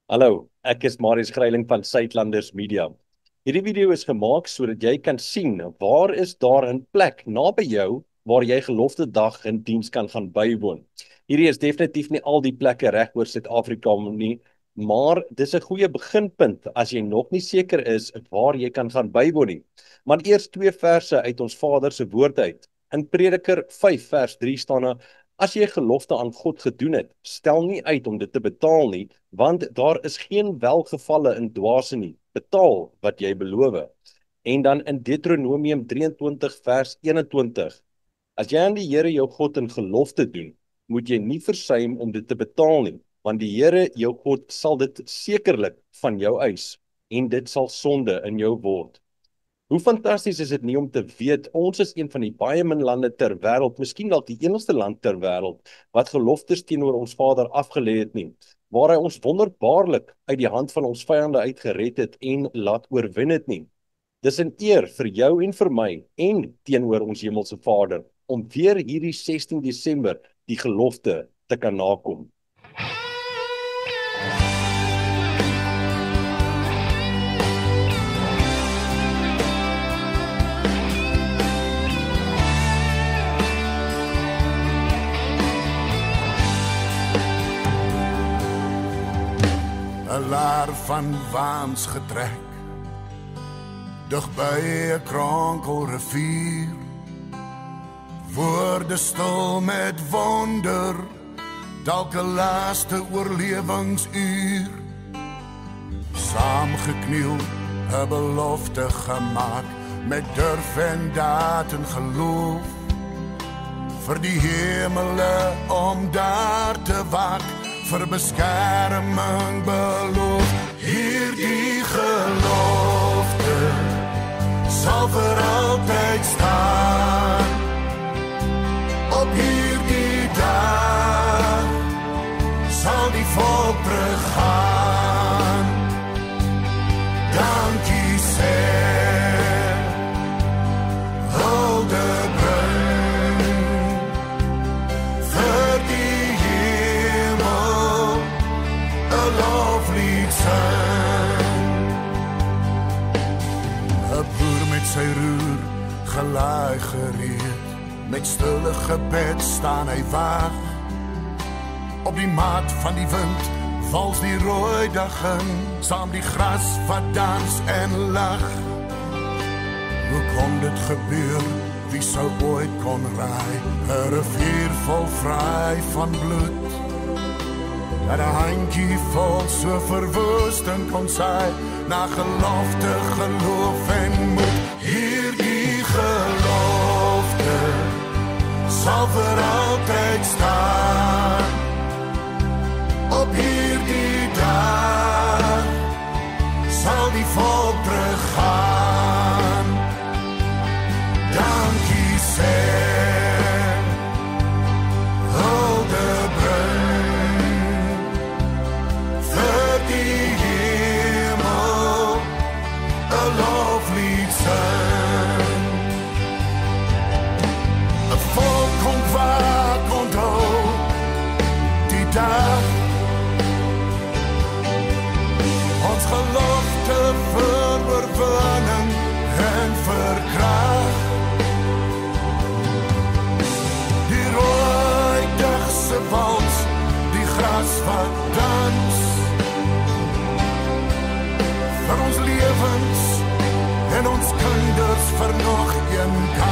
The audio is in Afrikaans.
Hallo, ek is Marius Greiling van Suidlanders Media. Hierdie video is gemaak sodat jy kan sien waar is daar 'n plek naby jou waar jy gelofte dag in diens kan gaan bywoon. Hierdie is definitief nie al die plekke reg oor Suid-Afrika nie, maar dis 'n goeie beginpunt as jy nog nie seker is waar jy kan gaan bywoon nie. Maar eers twee verse uit ons Vader se woord uit. In Prediker 5 vers 3 staan daar: As jy gelofte aan God gedoen het, stel nie uit om dit te betaal nie, want daar is geen welgevalle in dwaase nie. Betaal wat jy beloof. En dan in Deuteronomium 23 vers 21. As jy aan die Here jou God in gelofte doen, moet jy nie versuim om dit te betaal nie, want die Here jou God sal dit sekerlik van jou eis, en dit sal sonde in jou word. Hoe fantasties is dit nie om te weet, ons is een van die baie min lande ter wêreld, miskien dalk die enigste land ter wêreld, wat geloftes teenoor ons Vader afgelê het nie, waar hy ons wonderbaarlik uit die hand van ons vyande uitgered het en laat oorwin het nie. Dis 'n eer vir jou en vir my en teenoor ons hemelse Vader, om weer hierdie 16 Desember die gelofte te kan nakom. 'n laar van waans getrek, dig by 'n kronkelrivier, woorde stil met wonder, dalk 'n laaste oorlewingsuur, saamgekniel, 'n belofte gemaak, met durf en daad en geloof, vir die hemele om daar te waak, vir beskerming beloof. Hierdie gelofte sal vir altyd staan. Op hierdie dag sal die volk teruggaan. Dankie sê sy roer, gelaai gereed, met stille gebed staan hy wag. Op die maat van die wind, vals die rooi dag in, saam die gras wat dans en lag. Hoe kon dit gebeur, wie sou ooit kon raai, 'n rivier vol vry van bloed, dat 'n handjie vol so verwoesting kon saai, na gelofte, geloof en moed. Hierdie gelofte sal vir altyd staan. Op hierdie dag sal die volk teruggaan. Dankie sê ons gelofte vir oorwinning en vir krag. Die rooi dagse wals, die gras wat dans, vir ons lewens en ons kinders vir nog een kans.